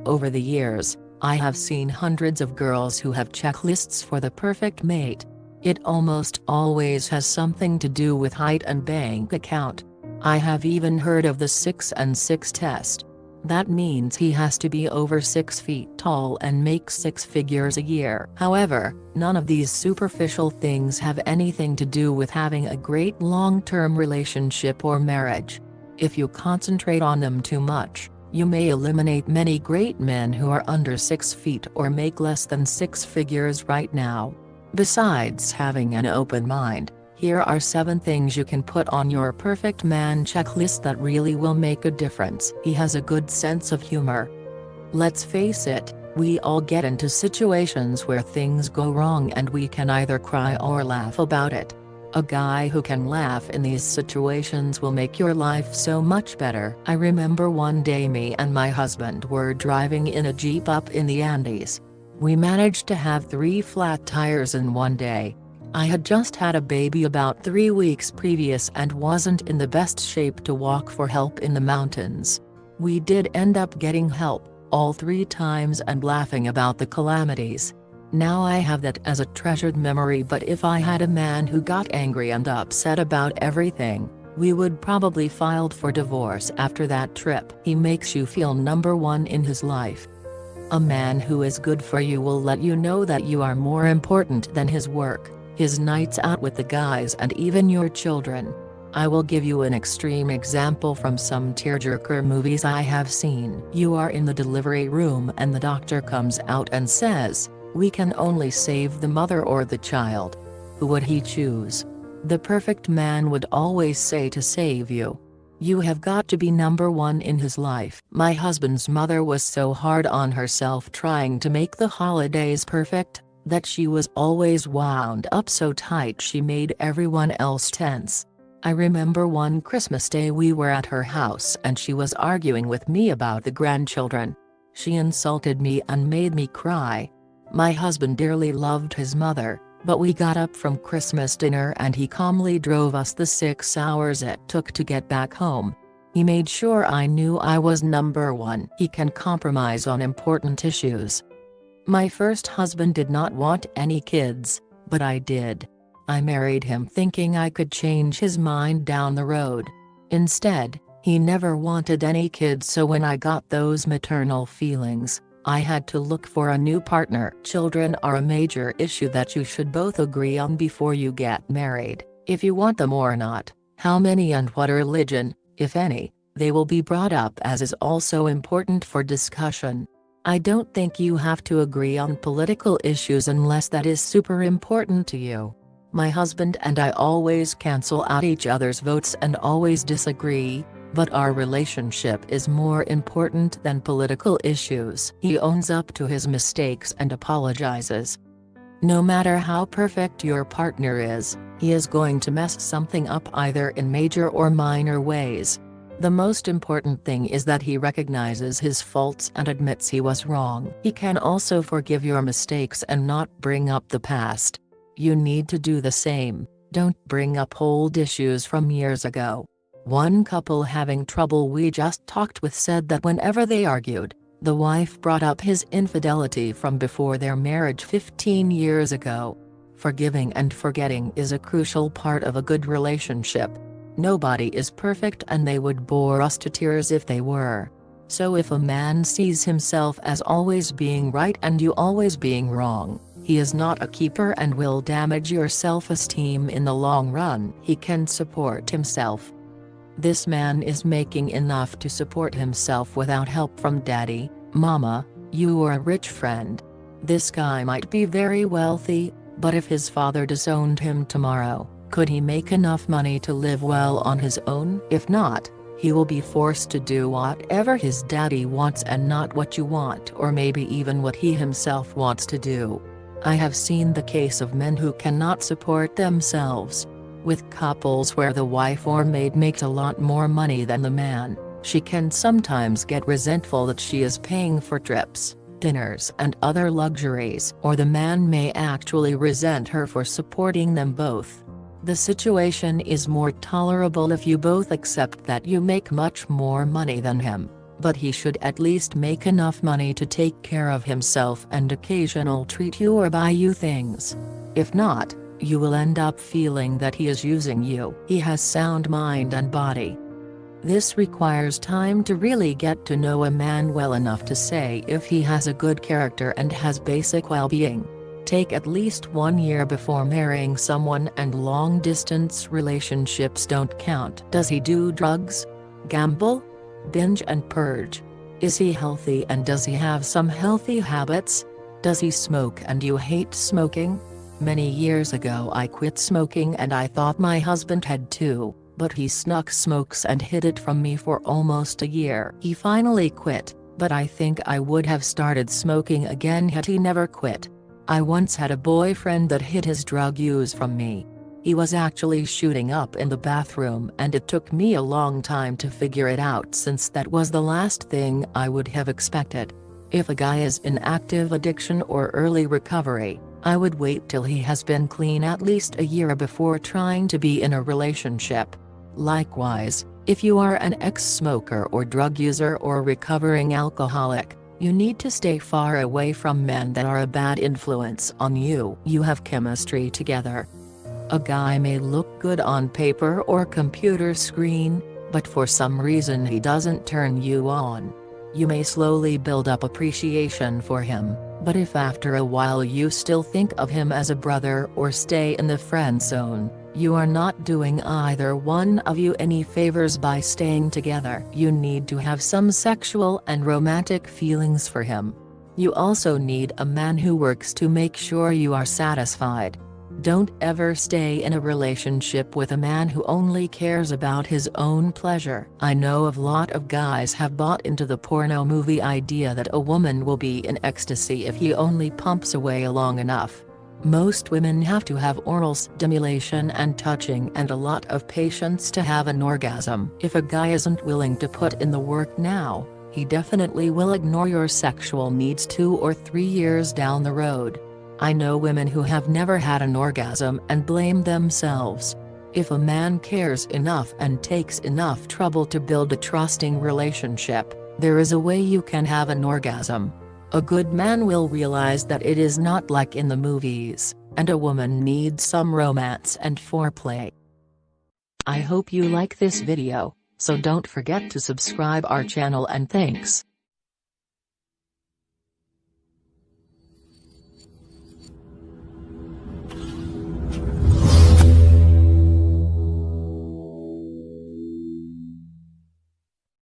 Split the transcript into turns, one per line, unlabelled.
Over the years, I have seen hundreds of girls who have checklists for the perfect mate. It almost always has something to do with height and bank account. I have even heard of the 6 and 6 test. That means he has to be over 6 feet tall and make 6 figures a year. However, none of these superficial things have anything to do with having a great long-term relationship or marriage. If you concentrate on them too much, you may eliminate many great men who are under 6 feet or make less than 6 figures right now. Besides having an open mind, here are 7 things you can put on your perfect man checklist that really will make a difference. He has a good sense of humor. Let's face it, we all get into situations where things go wrong and we can either cry or laugh about it. A guy who can laugh in these situations will make your life so much better. I remember one day me and my husband were driving in a Jeep up in the Andes. We managed to have 3 flat tires in one day. I had just had a baby about 3 weeks previous and wasn't in the best shape to walk for help in the mountains. We did end up getting help, all 3 times, and laughing about the calamities. Now I have that as a treasured memory, but if I had a man who got angry and upset about everything, we would probably filed for divorce after that trip. He makes you feel number one in his life. A man who is good for you will let you know that you are more important than his work, his nights out with the guys, and even your children. I will give you an extreme example from some tearjerker movies I have seen. You are in the delivery room and the doctor comes out and says, "We can only save the mother or the child." Who would he choose? The perfect man would always say to save you. You have got to be number one in his life. My husband's mother was so hard on herself trying to make the holidays perfect, that she was always wound up so tight she made everyone else tense. I remember one Christmas day we were at her house and she was arguing with me about the grandchildren. She insulted me and made me cry. My husband dearly loved his mother, but we got up from Christmas dinner and he calmly drove us the 6 hours it took to get back home. He made sure I knew I was number one. He can compromise on important issues. My first husband did not want any kids, but I did. I married him thinking I could change his mind down the road. Instead, he never wanted any kids, so when I got those maternal feelings, I had to look for a new partner. Children are a major issue that you should both agree on before you get married. If you want them or not, how many and what religion, if any, they will be brought up as is also important for discussion. I don't think you have to agree on political issues unless that is super important to you. My husband and I always cancel out each other's votes and always disagree, but our relationship is more important than political issues. He owns up to his mistakes and apologizes. No matter how perfect your partner is, he is going to mess something up either in major or minor ways. The most important thing is that he recognizes his faults and admits he was wrong. He can also forgive your mistakes and not bring up the past. You need to do the same. Don't bring up old issues from years ago. One couple having trouble we just talked with said that whenever they argued, the wife brought up his infidelity from before their marriage 15 years ago. Forgiving and forgetting is a crucial part of a good relationship. Nobody is perfect and they would bore us to tears if they were. So if a man sees himself as always being right and you always being wrong, he is not a keeper and will damage your self-esteem in the long run. He can support himself. This man is making enough to support himself without help from daddy, mama, you or a rich friend. This guy might be very wealthy, but if his father disowned him tomorrow, could he make enough money to live well on his own? If not, he will be forced to do whatever his daddy wants and not what you want, or maybe even what he himself wants to do. I have seen the case of men who cannot support themselves. With couples where the wife or maid makes a lot more money than the man, she can sometimes get resentful that she is paying for trips, dinners and other luxuries, or the man may actually resent her for supporting them both. The situation is more tolerable if you both accept that you make much more money than him, But he should at least make enough money to take care of himself and occasionally treat you or buy you things. If not, you will end up feeling that he is using you. He has sound mind and body. This requires time to really get to know a man well enough to say if he has a good character and has basic well-being. Take at least 1 year before marrying someone, and long-distance relationships don't count. Does he do drugs? Gamble? Binge and purge? Is he healthy, and does he have some healthy habits? Does he smoke and you hate smoking? Many years ago I quit smoking and I thought my husband had too, but he snuck smokes and hid it from me for almost a year. He finally quit, but I think I would have started smoking again had he never quit. I once had a boyfriend that hid his drug use from me. He was actually shooting up in the bathroom, and it took me a long time to figure it out, since that was the last thing I would have expected. If a guy is in active addiction or early recovery, I would wait till he has been clean at least a year before trying to be in a relationship. Likewise, if you are an ex-smoker or drug user or recovering alcoholic, you need to stay far away from men that are a bad influence on you. You have chemistry together. A guy may look good on paper or computer screen, but for some reason he doesn't turn you on. You may slowly build up appreciation for him, but if after a while you still think of him as a brother or stay in the friend zone, you are not doing either one of you any favors by staying together. You need to have some sexual and romantic feelings for him. You also need a man who works to make sure you are satisfied. Don't ever stay in a relationship with a man who only cares about his own pleasure. I know a lot of guys have bought into the porno movie idea that a woman will be in ecstasy if he only pumps away long enough. Most women have to have oral stimulation and touching and a lot of patience to have an orgasm. If a guy isn't willing to put in the work now, he definitely will ignore your sexual needs 2 or 3 years down the road. I know women who have never had an orgasm and blame themselves. If a man cares enough and takes enough trouble to build a trusting relationship, there is a way you can have an orgasm. A good man will realize that it is not like in the movies, and a woman needs some romance and foreplay. I hope you like this video, so don't forget to subscribe our channel, and thanks.